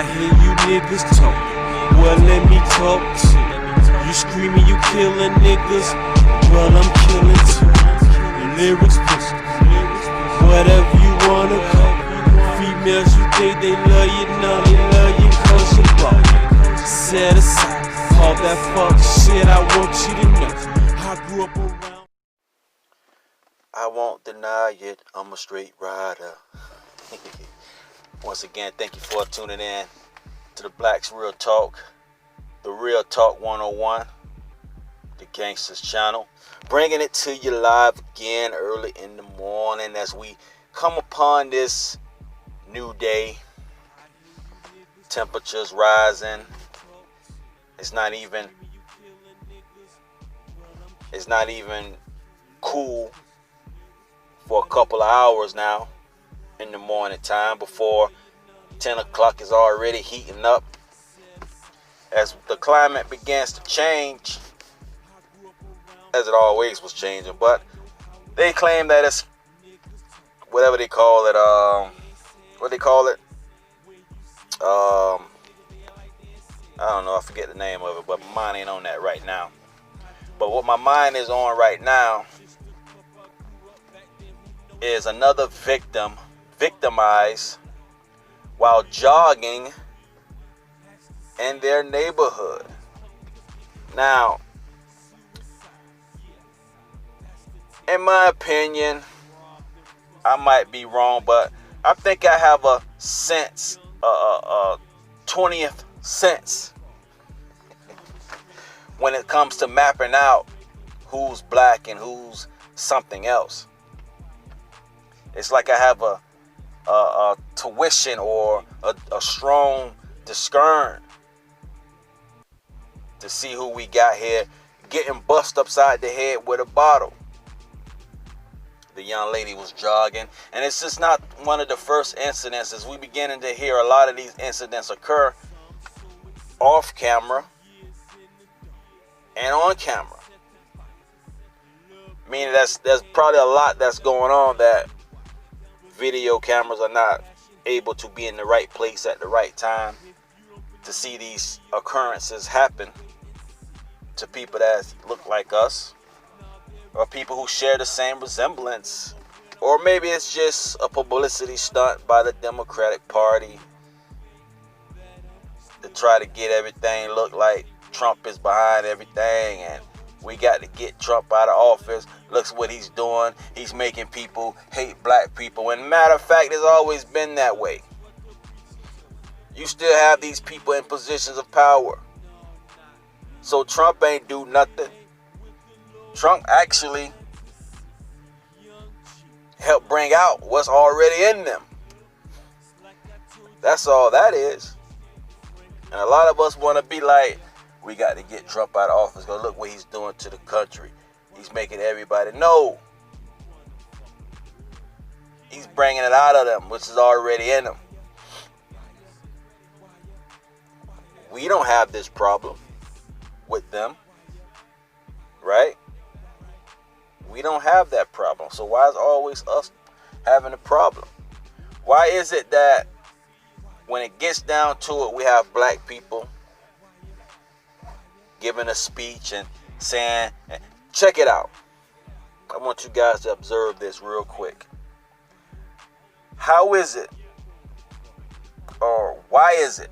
I hear you niggas talking, well let me talk too. You screaming you killing niggas, well I'm killing too. Lyrics pistols, whatever you wanna call it. Females you think they love you, no they love you cause you ballin'. Set aside all that fuck shit, I want you to know I grew up around. I won't deny it, I'm a straight rider. Once again, thank you for tuning in to the Blacks Real Talk, the Real Talk 101, the Gangsters channel. Bringing it to you live again early in the morning as we come upon this new day. Temperatures rising. It's not even cool for a couple of hours now in the morning time. Before 10 o'clock is already heating up. As the climate begins to change, as it always was changing, but they claim that it's whatever they call it, I don't know, I forget the name of it, but my mind ain't on that right now. But what my mind is on right now is another victimized while jogging in their neighborhood. Now, in my opinion, I might be wrong, but I think I have a sense, 20th sense when it comes to mapping out who's black and who's something else. It's like I have a tuition or a strong discern to see who we got here getting bust upside the head with a bottle. The young lady was jogging, and it's just not one of the first incidences. We beginning to hear a lot of these incidents occur off camera and on camera. Meaning there's probably a lot that's going on that video cameras are not able to be in the right place at the right time to see these occurrences happen to people that look like us, or people who share the same resemblance, or maybe it's just a publicity stunt by the Democratic Party to try to get everything look like Trump is behind everything and we got to get Trump out of office. Look what he's doing. He's making people hate black people. And matter of fact, it's always been that way. You still have these people in positions of power. So Trump ain't do nothing. Trump actually helped bring out what's already in them. That's all that is. And a lot of us want to be like, we got to get Trump out of office. Go look what he's doing to the country. He's making everybody know. He's bringing it out of them, which is already in them. We don't have this problem with them, right? We don't have that problem. So why is always us having a problem? Why is it that when it gets down to it, we have black people giving a speech and saying, check it out. I want you guys to observe this real quick. How is it, or why is it,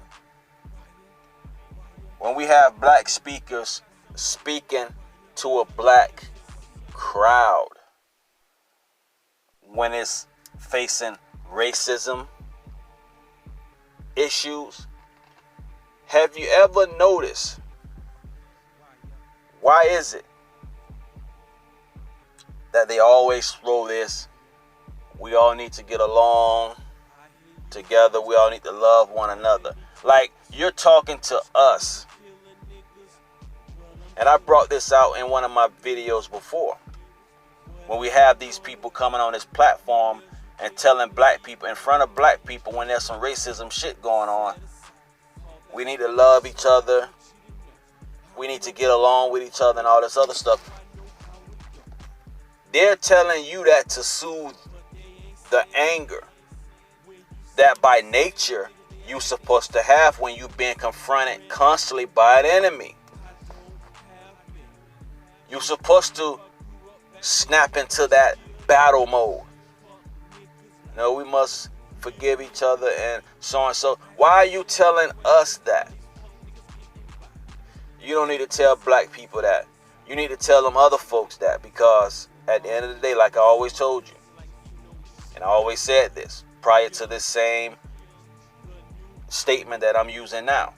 when we have black speakers speaking to a black crowd, when it's facing racism issues, have you ever noticed, why is it that they always throw this, we all need to get along together, we all need to love one another? Like, you're talking to us. And I brought this out in one of my videos before. When we have these people coming on this platform and telling black people, in front of black people, when there's some racism shit going on, we need to love each other, we need to get along with each other and all this other stuff. They're telling you that to soothe the anger that by nature you're supposed to have when you're being confronted constantly by an enemy. You're supposed to snap into that battle mode. No, we must forgive each other and so and so. Why are you telling us that? You don't need to tell black people that. You need to tell them other folks that, because at the end of the day, like I always told you, and I always said this prior to this same statement that I'm using now,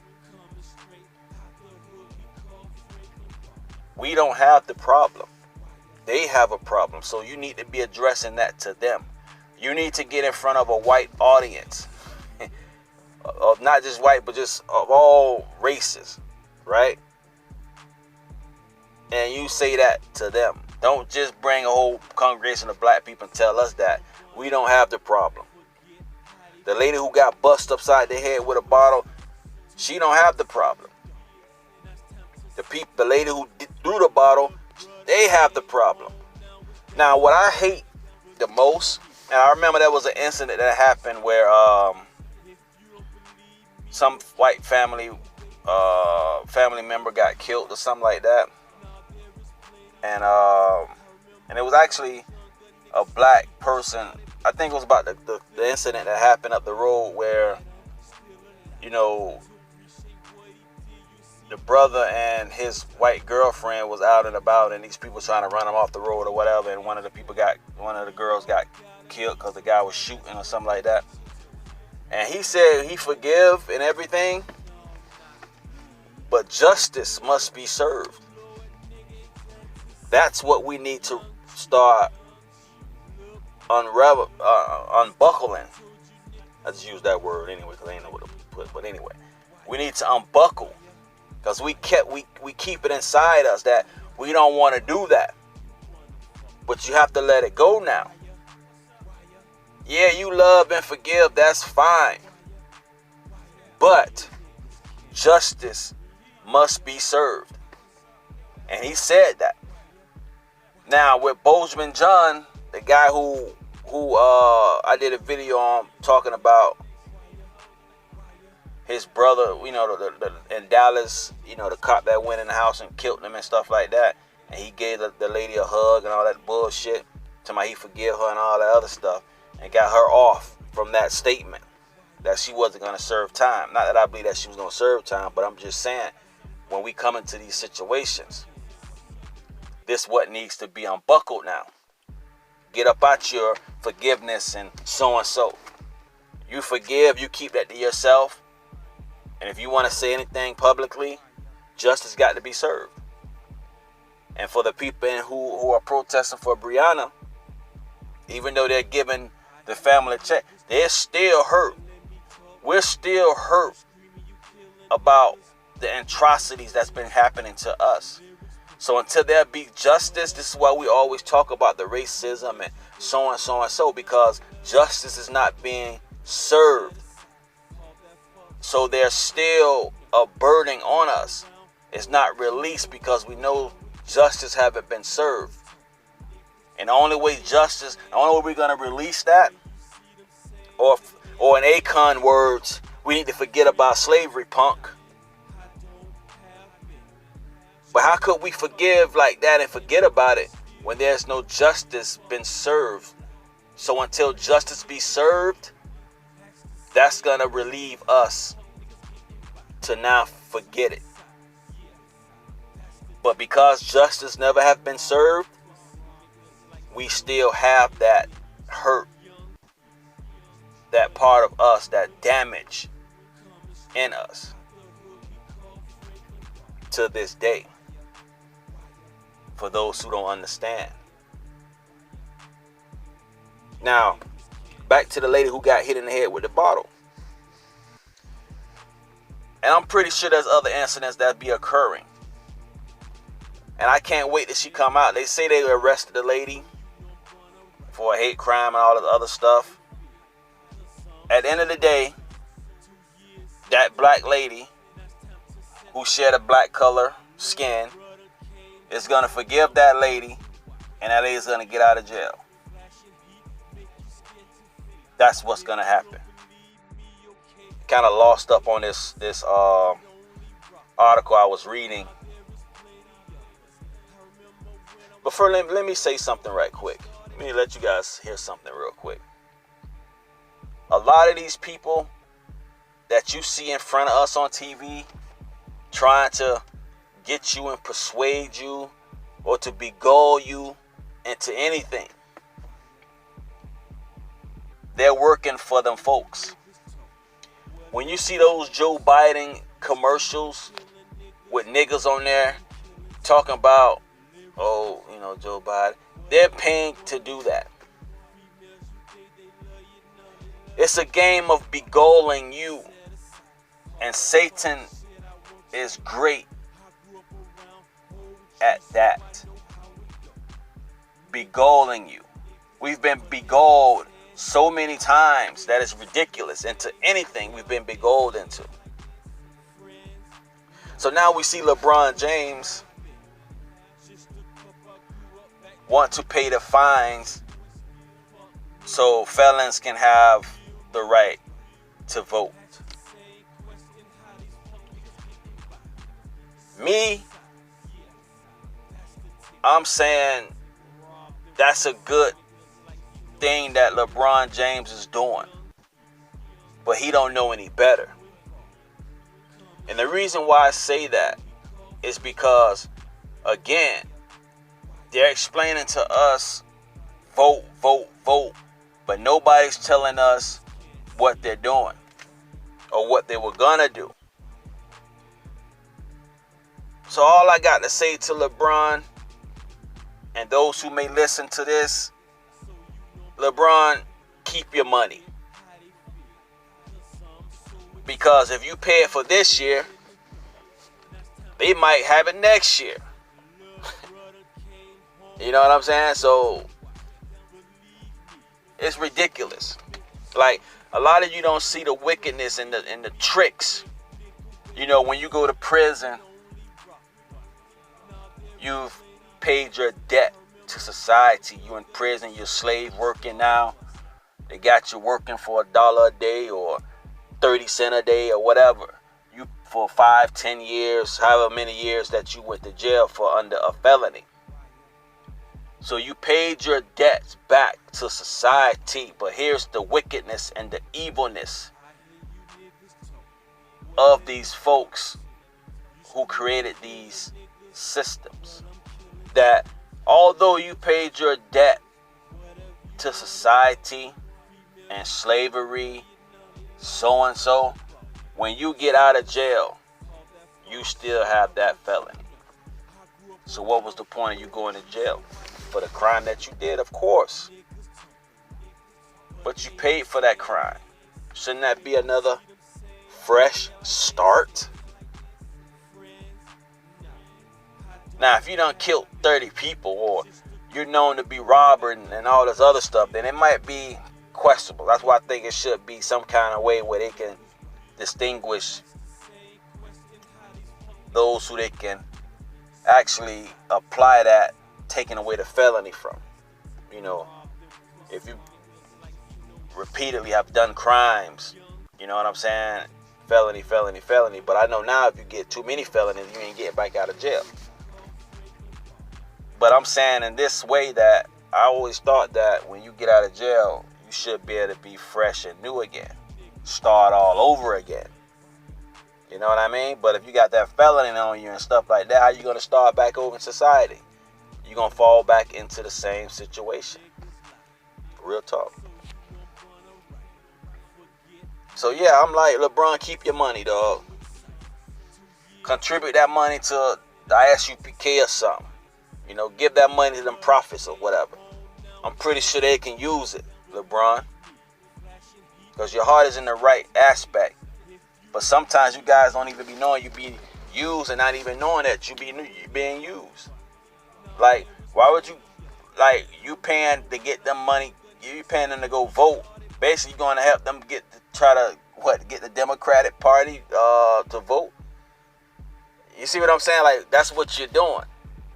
we don't have the problem. They have a problem. So you need to be addressing that to them. You need to get in front of a white audience of not just white, but just of all races, right? And you say that to them. Don't just bring a whole congregation of black people and tell us that. We don't have the problem. The lady who got bust upside the head with a bottle, she don't have the problem. The lady who threw the bottle, they have the problem. Now, what I hate the most, and I remember there was an incident that happened where some white family member got killed or something like that, and it was actually a black person. I think it was about the incident that happened up the road where, you know, the brother and his white girlfriend was out and about, and these people trying to run him off the road or whatever, and one of the girls got killed because the guy was shooting or something like that. And he said he forgive and everything, but justice must be served. That's what we need to start unbuckling. I just use that word anyway because I ain't know what to put. But anyway, we need to unbuckle, because we keep it inside us that we don't want to do that. But you have to let it go now. Yeah, you love and forgive, that's fine. But justice must be served. And he said that. Now with Bozeman John, the guy who I did a video on talking about his brother, you know, in Dallas, you know, the cop that went in the house and killed him and stuff like that. And he gave the lady a hug and all that bullshit. Talking about he forgive her and all that other stuff. And got her off from that statement that she wasn't going to serve time. Not that I believe that she was going to serve time, but I'm just saying, when we come into these situations, this what needs to be unbuckled now. Get up out your forgiveness and so and so. You forgive, you keep that to yourself. And if you want to say anything publicly, justice got to be served. And for the people who are protesting for Breonna, even though they're giving the family a check, they're still hurt. We're still hurt about the atrocities that's been happening to us. So until there be justice, this is why we always talk about the racism and so and so and so, because justice is not being served. So there's still a burden on us. It's not released because we know justice haven't been served. And the only way we're going to release that, or in Akon words, we need to forget about slavery, punk. But how could we forgive like that and forget about it when there's no justice been served? So until justice be served, that's going to relieve us to now forget it. But because justice never have been served, we still have that hurt, that part of us, that damage in us to this day. For those who don't understand. Now, back to the lady who got hit in the head with the bottle. And I'm pretty sure there's other incidents that be occurring. And I can't wait till she come out. They say they arrested the lady for a hate crime and all this other stuff. At the end of the day, that black lady who shared a black color skin is going to forgive that lady, and that lady's going to get out of jail. That's what's going to happen. kind of lost up on this article I was reading. But first, let me say something right quick. Let me let you guys hear something real quick. A lot of these people that you see in front of us on TV trying to get you and persuade you or to beguile you into anything, they're working for them folks. When you see those Joe Biden commercials with niggas on there talking about, oh, you know, Joe Biden, they're paying to do that. It's a game of beguiling you. And Satan is great at that. Beguiling you. We've been beguiled so many times that it's ridiculous into anything we've been beguiled into. So now we see LeBron James want to pay the fines so felons can have the right to vote. Me, I'm saying that's a good thing that LeBron James is doing, but he don't know any better. And the reason why I say that is because, again, they're explaining to us, vote, vote, vote, but nobody's telling us what they're doing or what they were gonna do. So all I got to say to LeBron and those who may listen to this, LeBron, keep your money. Because if you pay it for this year, they might have it next year. You know what I'm saying? So it's ridiculous. Like, a lot of you don't see the wickedness and the tricks. You know, when you go to prison, you've paid your debt to society. You in prison, you're slave working now. They got you working for $1 a day or 30 cents a day or whatever. You for 5, 10 years, however many years that you went to jail for under a felony. So you paid your debts back to society. But here's the wickedness and the evilness of these folks who created these systems. That although you paid your debt to society and slavery, so and so, when you get out of jail, you still have that felony. So what was the point of you going to jail? For the crime that you did, of course. But you paid for that crime. Shouldn't that be another fresh start? Now, if you done killed 30 people or you're known to be robber and all this other stuff, then it might be questionable. That's why I think it should be some kind of way where they can distinguish those who they can actually apply that taking away the felony from. You know, if you repeatedly have done crimes, you know what I'm saying? Felony, felony, felony. But I know now if you get too many felonies, you ain't getting back out of jail. But I'm saying in this way that I always thought that when you get out of jail, you should be able to be fresh and new again. Start all over again. You know what I mean? But if you got that felony on you and stuff like that, how you going to start back over in society? You're going to fall back into the same situation. Real talk. So yeah, I'm like, LeBron, keep your money, dog. Contribute that money to the ISUPK or something. You know, give that money to them prophets or whatever. I'm pretty sure they can use it, LeBron. Because your heart is in the right aspect. But sometimes you guys don't even be knowing you be used and not even knowing that you being used. Like, why would you, like, you paying to get them money, you paying them to go vote. Basically, you're going to help them get the Democratic Party to vote. You see what I'm saying? Like, that's what you're doing.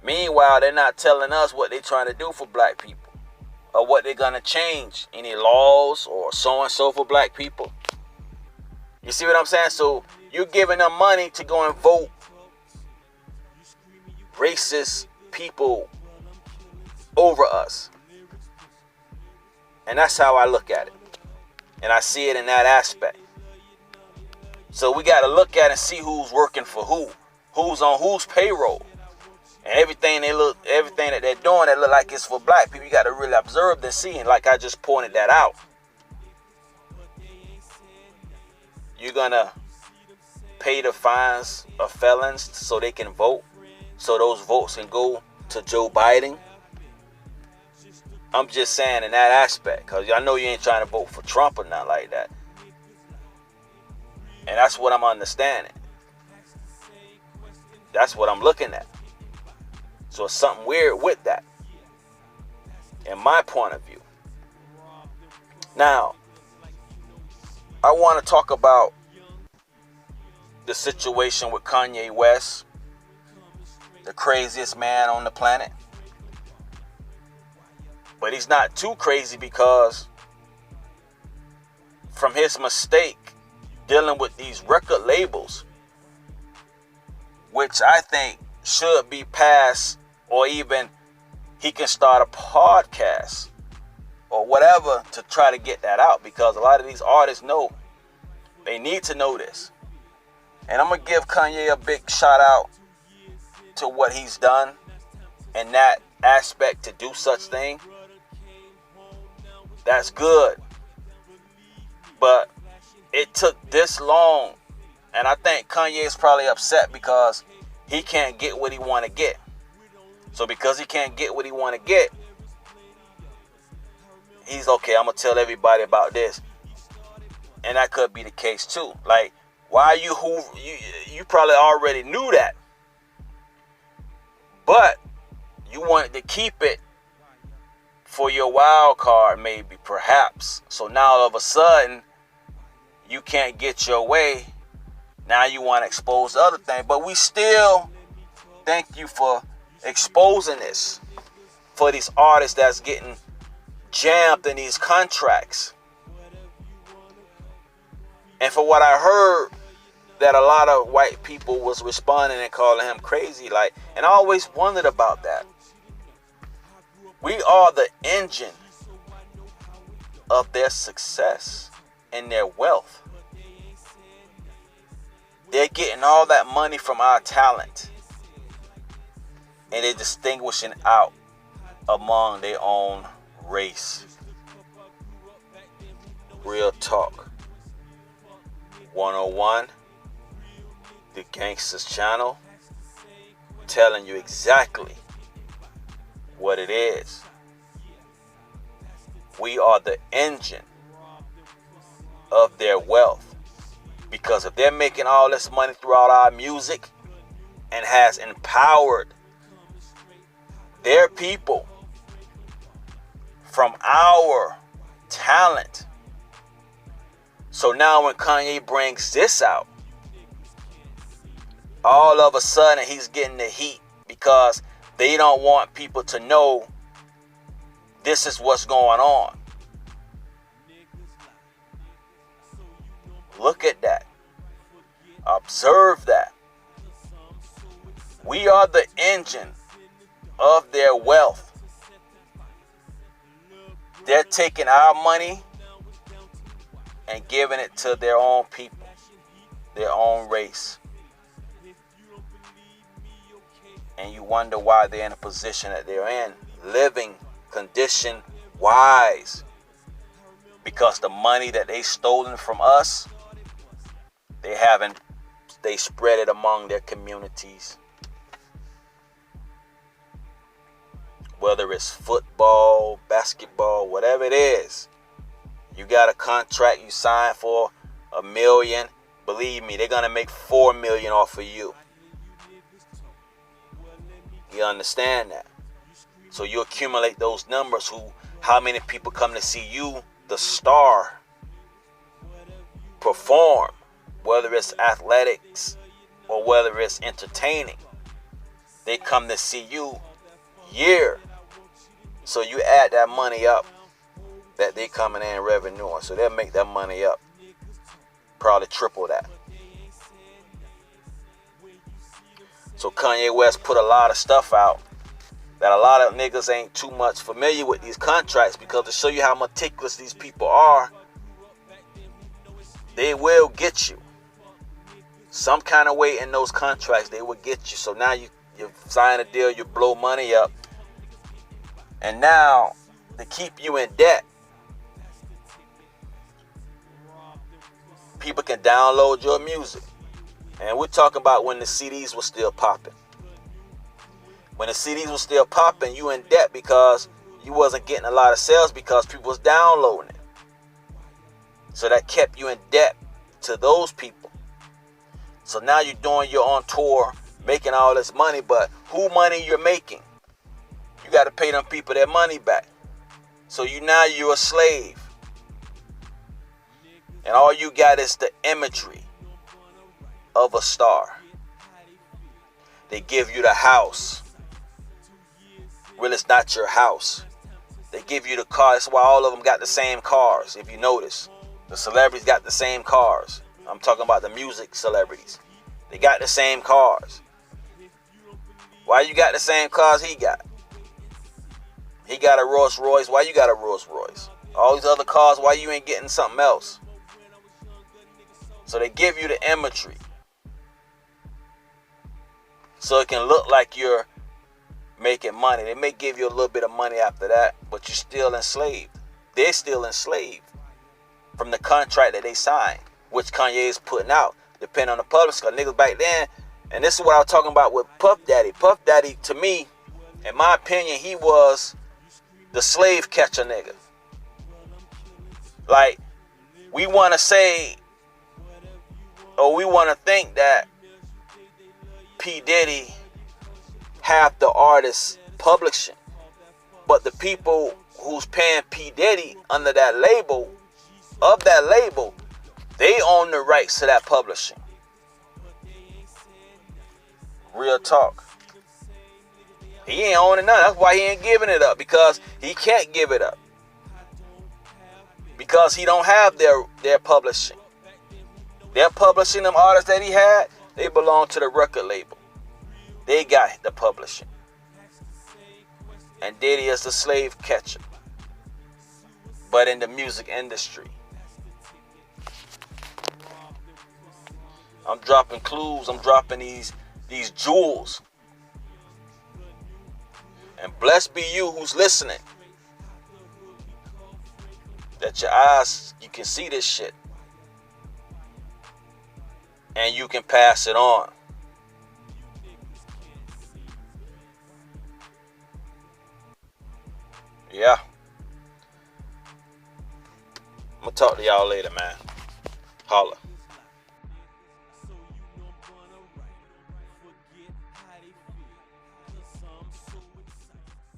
Meanwhile, they're not telling us what they're trying to do for black people or what they're going to change, any laws or so and so for black people. You see what I'm saying? So you're giving them money to go and vote racist people over us. And that's how I look at it. And I see it in that aspect. So we got to look at and see who's working for who, who's on whose payroll, and everything that they're doing that look like it's for black people. You got to really observe and see. And like I just pointed that out, you're gonna pay the fines of felons so they can vote, so those votes can go to Joe Biden. I'm just saying in that aspect, because I know you ain't trying to vote for Trump or nothing like that. And that's what I'm understanding. That's what I'm looking at. So it's something weird with that, in my point of view. Now, I want to talk about the situation with Kanye West, the craziest man on the planet. But he's not too crazy, because from his mistake dealing with these record labels, which I think should be passed, or even he can start a podcast or whatever to try to get that out, because a lot of these artists know, they need to know this. And I'm going to give Kanye a big shout out to what he's done in that aspect, to do such thing. That's good. But it took this long, and I think Kanye is probably upset because he can't get what he want to get. So because he can't get what he want to get, he's okay, I'm going to tell everybody about this. And that could be the case too. Like, why you probably already knew that, but you wanted to keep it for your wild card, maybe, perhaps. So now all of a sudden you can't get your way. Now you want to expose the other thing. But we still thank you for exposing this for these artists that's getting jammed in these contracts. And for what I heard, that a lot of white people was responding and calling him crazy. Like, and I always wondered about that. We are the engine of their success and their wealth. They're getting all that money from our talent, and they're distinguishing out among their own race. Real talk. 101, the Gangsters Channel, telling you exactly what it is. We are the engine of their wealth. Because if they're making all this money throughout our music and has empowered their people from our talent. So now when Kanye brings this out, all of a sudden he's getting the heat because they don't want people to know this is what's going on. Look at that. Observe that. We are the engine of their wealth. They're taking our money and giving it to their own people, their own race. And you wonder why they're in a position that they're in, living condition wise. Because the money that they stolen from us, they spread it among their communities. Whether it's football, basketball, whatever it is. You got a contract you signed for $1 million. Believe me, they're going to make $4 million off of you. You understand that? So you accumulate those numbers. How many people come to see you, the star, perform? Whether it's athletics or whether it's entertaining, they come to see you year. So you add that money up that they coming in revenue on. So they'll make that money up. Probably triple that. So Kanye West put a lot of stuff out that a lot of niggas ain't too much familiar with these contracts, because to show you how meticulous these people are, they will get you. Some kind of way in those contracts, they will get you. So now you sign a deal, you blow money up. And now, to keep you in debt, people can download your music. And we're talking about when the CDs were still popping. When the CDs were still popping, you in debt because you wasn't getting a lot of sales because people was downloading it. So that kept you in debt to those people. So now you're on tour, making all this money, but who money you're making? You got to pay them people their money back. So you're a slave. And all you got is the imagery of a star. They give you the house. Well, it's not your house. They give you the car. That's why all of them got the same cars, if you notice. The celebrities got the same cars. I'm talking about the music celebrities. They got the same cars. Why you got the same cars he got? He got a Rolls Royce. Why you got a Rolls Royce? All these other cars, why you ain't getting something else? So they give you the imagery. So it can look like you're making money. They may give you a little bit of money after that, but you're still enslaved. They're still enslaved from the contract that they signed, which Kanye is putting out, depending on the publisher. Niggas back then, and this is what I was talking about with Puff Daddy. Puff Daddy, to me, in my opinion, he was the slave catcher nigga. Like, we want to say, or we want to think that P. Diddy have the artists publishing, but the people who's paying P. Diddy under that label, they own the rights to that publishing. Real talk. He ain't owning none. That's why he ain't giving it up, because he can't give it up, because he don't have their publishing. They're publishing them artists that he had. They belong to the record label. They got the publishing. And Diddy is the slave catcher, but in the music industry. I'm dropping clues. I'm dropping these jewels. And blessed be you who's listening, that your eyes, you can see this shit. And you can pass it on. Yeah. I'm gonna talk to y'all later, man. Holla.